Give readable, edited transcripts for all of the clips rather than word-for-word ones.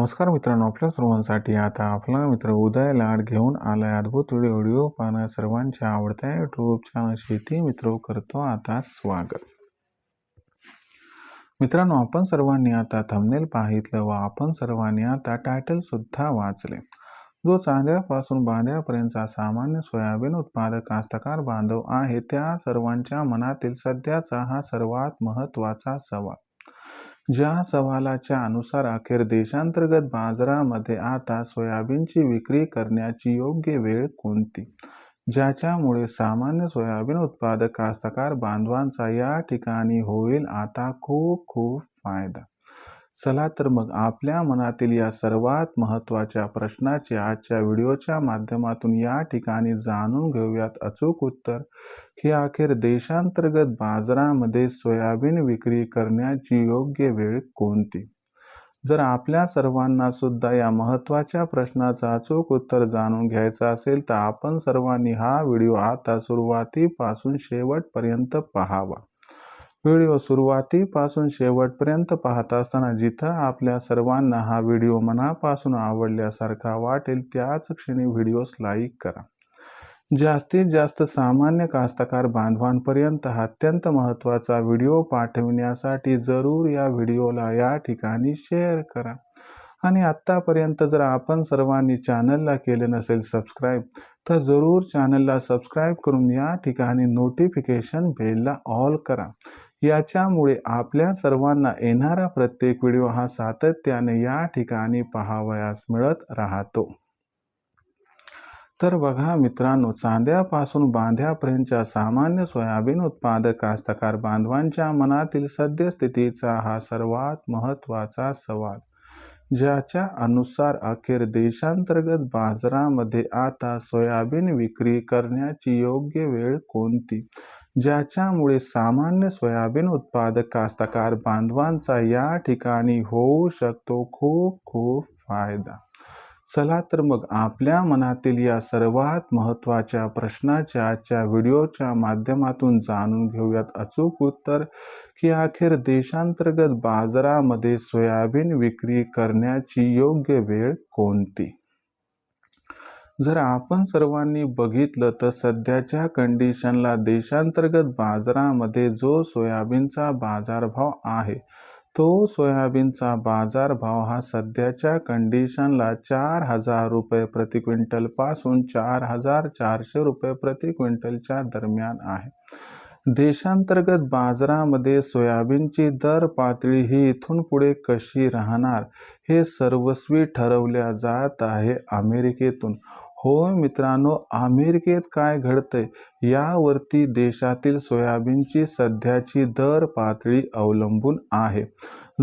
नमस्कार मित्रांनो, आपल्या सर्वांसाठी आता आपला मित्र उदय लाड घेऊन आलाय अद्भुत व्हिडिओ पाहणं सर्वांच्या आवडत्या यूट्यूब चॅनल शेती मित्र करतो आता स्वागत। मित्रांनो, आपण सर्वांनी आता थंबनेल पाहितलं व आपण सर्वांनी आता टायटल सुद्धा वाचले। जो चांद्यापासून बांध्यापर्यंतचा सामान्य सोयाबीन उत्पादक कास्तकार बांधव आहे त्या सर्वांच्या मनातील सध्याचा हा सर्वात महत्त्वाचा सवाल, ज्या सवालाच्या अनुसार अखेर देशांतर्गत बाजारामध्ये आता सोयाबीनची विक्री करण्याची योग्य वेळ कोणती, ज्याच्यामुळे सामान्य सोयाबीन उत्पादक कास्तकार बांधवांचा या ठिकाणी होईल आता खूप खूप फायदा। चला तर मग आपल्या मनातील या सर्वात महत्त्वाच्या प्रश्नाचे आजच्या व्हिडिओच्या माध्यमातून या ठिकाणी जाणून घेऊयात अचूक उत्तर, की अखेर देशांतर्गत बाजारामध्ये सोयाबीन विक्री करण्याची योग्य वेळ कोणती। जर आपल्या सर्वांना सुद्धा या महत्त्वाच्या प्रश्नाचं अचूक उत्तर जाणून घ्यायचं असेल तर आपण सर्वांनी हा व्हिडिओ आता सुरुवातीपासून शेवटपर्यंत पाहावा। व्हिडिओ सुरुवातीपासून शेवटपर्यंत पाहत असताना जिथं आपल्या सर्वांना हा व्हिडिओ मनापासून आवडल्यासारखा वाटेल त्याच क्षणी व्हिडिओस लाईक करा। जास्तीत जास्त सामान्य कास्तकार बांधवांपर्यंत हा अत्यंत महत्त्वाचा व्हिडिओ पाठविण्यासाठी जरूर या व्हिडिओला या ठिकाणी शेअर करा। आणि आत्तापर्यंत जर आपण सर्वांनी चॅनलला केले नसेल सबस्क्राईब तर जरूर चॅनलला सबस्क्राईब करून या ठिकाणी नोटिफिकेशन बेलला ऑल करा। याच्यामुळे आपल्या सर्वांना येणारा प्रत्येक व्हिडिओ हा सातत्याने या ठिकाणी पाहावयास मिळत राहतो। तर बघा मित्रांनो, चांद्यापासून बांध्यापर्यंतच्या सामान्य सोयाबीन उत्पादक कास्तकार बांधवांच्या मनातील सद्यस्थितीचा हा सर्वात महत्त्वाचा सवाल, ज्याच्या अनुसार अखेर देशांतर्गत बाजारामध्ये आता सोयाबीन विक्री करण्याची योग्य वेळ कोणती, ज्याच्यामुळे सामान्य सोयाबीन उत्पादक कास्तकार बांधवांचा या ठिकाणी होऊ शकतो खूप खूप फायदा। चला तर मग आपल्या मनातील या सर्वात महत्त्वाच्या प्रश्नाचे आजच्या व्हिडिओच्या माध्यमातून जाणून घेऊयात अचूक उत्तर, की अखेर देशांतर्गत बाजारामध्ये सोयाबीन विक्री करण्याची योग्य वेळ कोणती। जर आपण सर्वांनी बघितलं तर सध्याच्या कंडिशनला देशांतर्गत बाजारामध्ये जो सोयाबीनचा बाजारभाव आहे तो सोयाबीनचा बाजारभाव हा सध्याच्या कंडिशनला 4,000 रुपये प्रति क्विंटल पासून 4,400 रुपये प्रति क्विंटलच्या दरम्यान आहे। देशांतर्गत बाजारामध्ये सोयाबीनची दर पातळी ही इथून पुढे कशी राहणार हे सर्वस्वी ठरवल्या जात आहे अमेरिकेतून। होय मित्रांनो, अमेरिकेत काय घडतंय यावरती देशातील सोयाबीनची सध्याची दर पातळी अवलंबून आहे।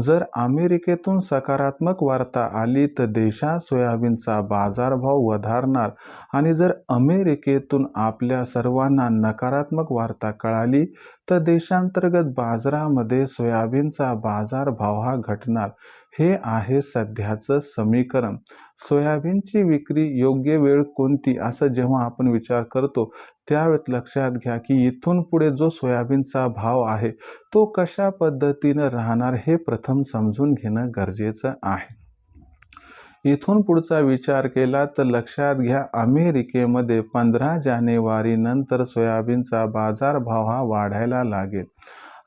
जर अमेरिकेतून सकारात्मक वार्ता आली तर देशात सोयाबीनचा बाजारभाव वधारणार आणि जर अमेरिकेतून आपल्या सर्वांना नकारात्मक वार्ता कळाली तर देशांतर्गत बाजारामध्ये सोयाबीनचा बाजारभाव हा घटणार। हे आहे सध्याचं समीकरण। सोयाबीनची विक्री योग्य वेळ कोणती असं जेव्हा आपण विचार करतो त्यावेळेस लक्षात घ्या की इथून पुढे जो सोयाबीनचा भाव आहे तो कशा पद्धतीनं राहणार हे प्रथम समजून घेणं गरजेचं आहे। इथून पुढचा विचार केला तर लक्षात घ्या अमेरिकेमध्ये 15 जानेवारी नंतर सोयाबीनचा बाजारभाव हा वाढायला लागेल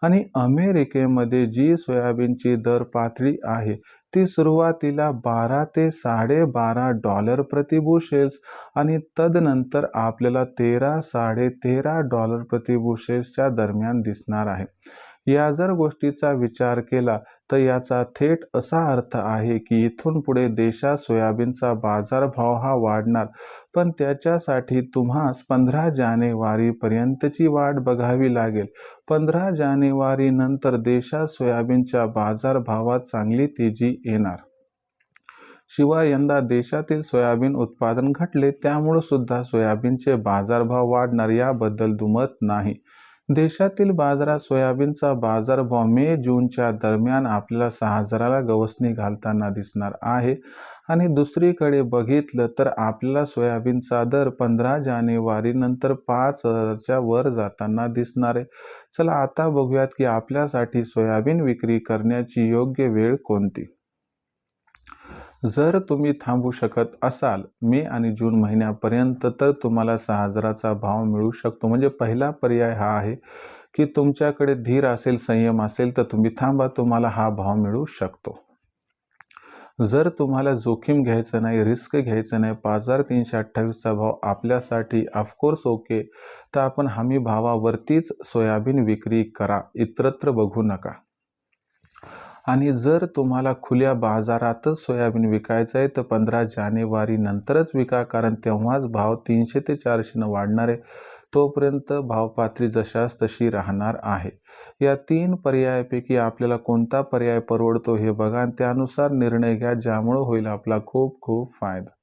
आणि अमेरिकेमध्ये जी सोयाबीनची दर पातळी आहे ती सुरुवातीला 12 ते $12.5 प्रति बुशेल्स आणि तदनंतर आपल्याला 13-13.5 डॉलर प्रति बुशेल्सच्या दरम्यान दिसणार आहे। या जर गोष्टीचा विचार केला तर याचा थेट असा अर्थ आहे की इथून पुढे देशात सोयाबीनचा बाजारभाव हा वाढणार, पण त्याच्यासाठी तुम्हास 15 जानेवारी पर्यंतची वाट बघावी लागेल। 15 जानेवारी नंतर देशात सोयाबीनच्या बाजारभावात चांगली तेजी येणार। शिवाय यंदा देशातील सोयाबीन उत्पादन घटले त्यामुळे सुद्धा सोयाबीनचे बाजारभाव वाढणार याबद्दल दुमत नाही। देशातील बाजारात सोयाबीनचा बाजारभाव मे-जूनच्या दरम्यान आपल्याला 6,000ला गवसणी घालताना दिसणार आहे आणि दुसरीकडे बघितलं तर आपल्याला सोयाबीनचा दर 15 जानेवारी नंतर 5,000च्या वर जाताना दिसणार आहे। चला आता बघूयात की आपल्यासाठी सोयाबीन विक्री करण्याची योग्य वेळ कोणती। जर तुम्ही थांबू शकत असाल मे आणि जून महिन्यापर्यंत तर तुम्हाला 6,000चा भाव मिळू शकतो. म्हणजे पहिला पर्याय हा आहे की तुमच्याकडे धीर असेल, संयम असेल तर तुम्ही थांबा, तुम्हाला हा भाव मिळू शकतो. जर तुम्हाला जोखीम घ्यायचं नाही, रिस्क घ्यायचं नाही, 5,328चा भाव आपल्यासाठी ऑफकोर्स ओके, तर आपण हमी भावावरतीच सोयाबीन विक्री करा, इतरत्र बघू नका. आणि जर तुम्हाला खुल्या बाजारातच सोयाबीन विकायचं आहे तर 15 जानेवारी नंतरच विका, कारण तेव्हाच भाव 300 ते 400 वाढणार आहे. तोपर्यंत भावपातळी जशास तशी राहणार आहे. या 3 पर्यायापैकी आपल्याला कोणता पर्याय परवडतो हे बघा आणि त्यानुसार निर्णय घ्या, ज्यामुळे होईल आपला खूप खूप फायदा.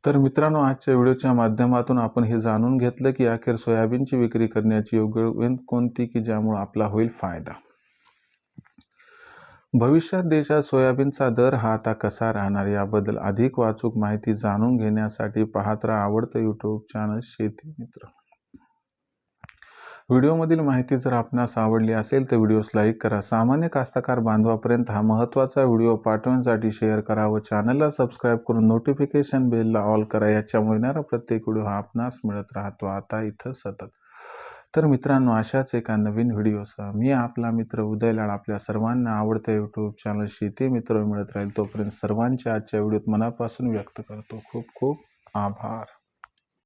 तर मित्रांनो, आजच्या व्हिडिओच्या माध्यमातून आपण हे जाणून घेतलं की अखेर सोयाबीनची विक्री करण्याची योग्य वेळ कोणती की ज्यामुळे आपला होईल फायदा. भविष्यात देशात सोयाबीनचा दर हा आता कसा राहणार याबद्दल अधिक वाचूक माहिती जाणून घेण्यासाठी पाहत राहा आवडतं यूट्यूब चॅनल शेती मित्र. व्हिडिओमधील माहिती जर आपणास आवडली असेल तर व्हिडिओस लाईक करा. सामान्य कास्तकार बांधवापर्यंत हा महत्त्वाचा व्हिडिओ पाठवण्यासाठी शेअर करा व चॅनलला सबस्क्राईब करून नोटिफिकेशन बेलला ऑल करा. याच्यामुळे येणारा प्रत्येक व्हिडिओ हा आपणास मिळत राहतो आता इथं सतत. तर मित्रांनो, अशाच एका नवीन व्हिडिओसह मी आपला मित्र उदय लाड आपल्या सर्वांना आवडत्या यूट्यूब चॅनल शेती मित्र मिळत राहील. तोपर्यंत सर्वांचे आजच्या व्हिडिओत मनापासून व्यक्त करतो खूप खूप आभार.